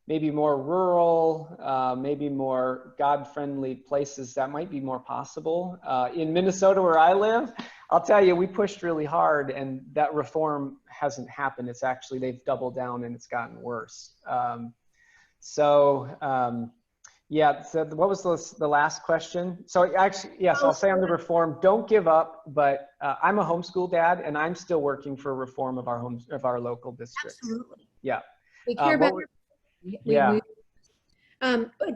maybe more rural, maybe more God-friendly places, that might be more possible. In Minnesota, where I live, I'll tell you, we pushed really hard, and that reform hasn't happened. It's actually, they've doubled down and it's gotten worse. Yeah, so what was the last question? So actually, yes, I'll say on the reform, don't give up, but I'm a homeschool dad, and I'm still working for reform of our local districts. Absolutely. Yeah. We care about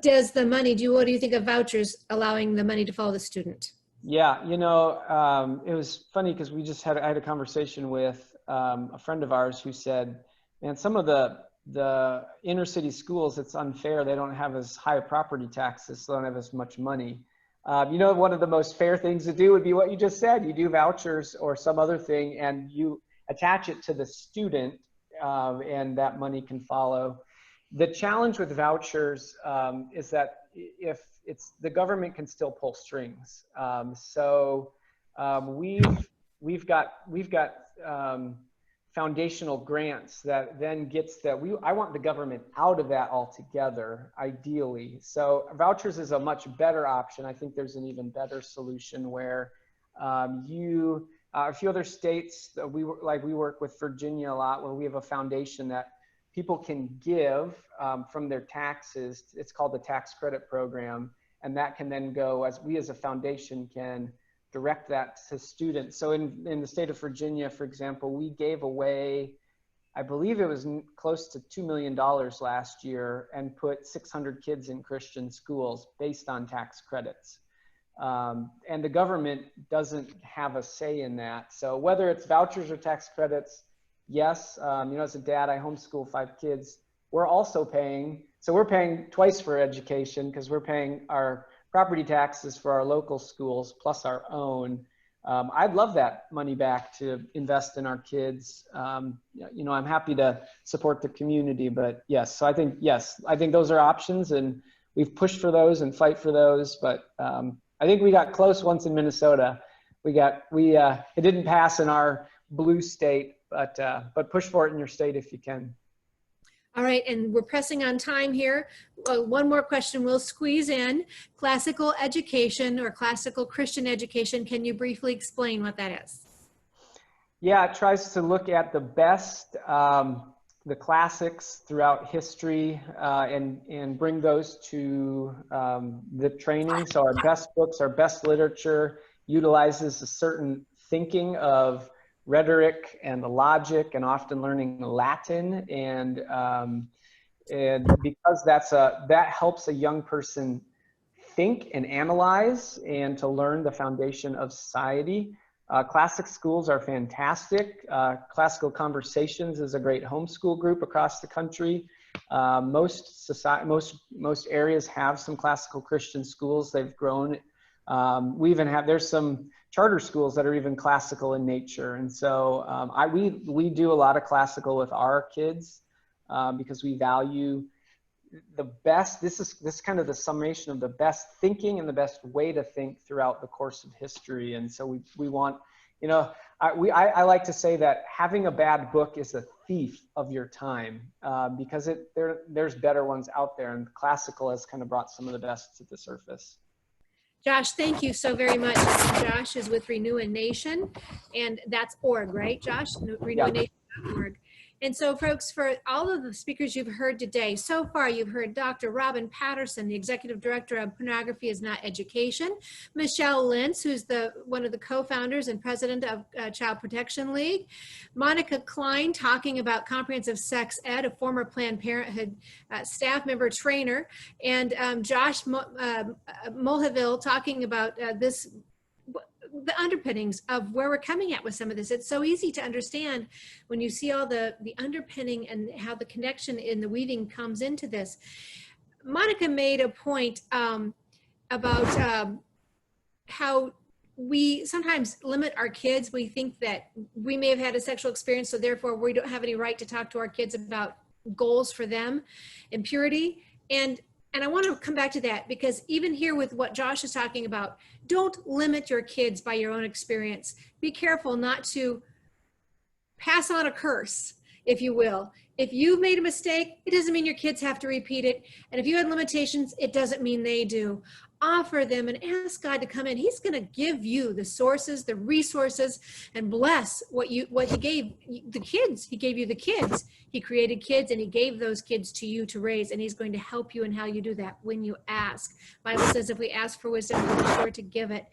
does the money, what do you think of vouchers allowing the money to follow the student? Yeah, it was funny because I had a conversation with a friend of ours who said, man, some of the inner city schools, it's unfair. They don't have as high property taxes, so they don't have as much money. One of the most fair things to do would be what you just said. You do vouchers or some other thing, and you attach it to the student, and that money can follow. The challenge with vouchers is that if the government can still pull strings. We've got foundational grants that then I want the government out of that altogether, ideally. So vouchers is a much better option. I think there's an even better solution where a few other states that we work with Virginia a lot, where we have a foundation that people can give from their taxes. It's called the tax credit program. And that can then go, as a foundation can direct that to students. So in the state of Virginia, for example, we gave away, I believe it was close to $2 million last year, and put 600 kids in Christian schools based on tax credits. And the government doesn't have a say in that. So whether it's vouchers or tax credits, yes, as a dad, I homeschool 5 kids. We're also paying, so we're paying twice for education, because we're paying our property taxes for our local schools plus our own. I'd love that money back to invest in our kids. I'm happy to support the community, but yes, so I think those are options, and we've pushed for those and fight for those. But I think we got close once in Minnesota. It didn't pass in our blue state, but push for it in your state if you can. All right, and we're pressing on time here. One more question we'll squeeze in. Classical education or classical Christian education, can you briefly explain what that is? Yeah, it tries to look at the best, the classics throughout history, and bring those to the training. So our best books, our best literature utilizes a certain thinking of rhetoric and the logic, and often learning Latin, and because that helps a young person think and analyze, and to learn the foundation of society. Classic schools are fantastic. Classical Conversations is a great homeschool group across the country. Most areas have some classical Christian schools. They've grown. There's some charter schools that are even classical in nature. And so we do a lot of classical with our kids because we value the best. This is kind of the summation of the best thinking and the best way to think throughout the course of history. And so we want, I like to say that having a bad book is a thief of your time, because there's better ones out there, and classical has kind of brought some of the best to the surface. Josh, thank you so very much. Josh is with Renew a Nation, and that's org, right, Josh? RenewANation.org. And so, folks, for all of the speakers you've heard today, so far you've heard Dr. Robin Patterson, the Executive Director of Pornography is Not Education, Michelle Lentz, who's one of the co-founders and president of Child Protection League, Monica Klein talking about comprehensive sex ed, a former Planned Parenthood staff member trainer, and Josh Mulvihill talking about the underpinnings of where we're coming at with some of this. It's so easy to understand when you see all the underpinning and how the connection in the weaving comes into this. Monica made a point about how we sometimes limit our kids. We think that we may have had a sexual experience, so therefore we don't have any right to talk to our kids about goals for them and purity. And I want to come back to that, because even here with what Josh is talking about, don't limit your kids by your own experience. Be careful not to pass on a curse, if you will. If you've made a mistake, it doesn't mean your kids have to repeat it. And if you had limitations, it doesn't mean they do. Offer them and ask God to come in. He's going to give you the sources, the resources, and bless what he gave the kids. He gave you the kids. He created kids, and he gave those kids to you to raise, and he's going to help you in how you do that when you ask. The Bible says if we ask for wisdom, he'll be sure to give it.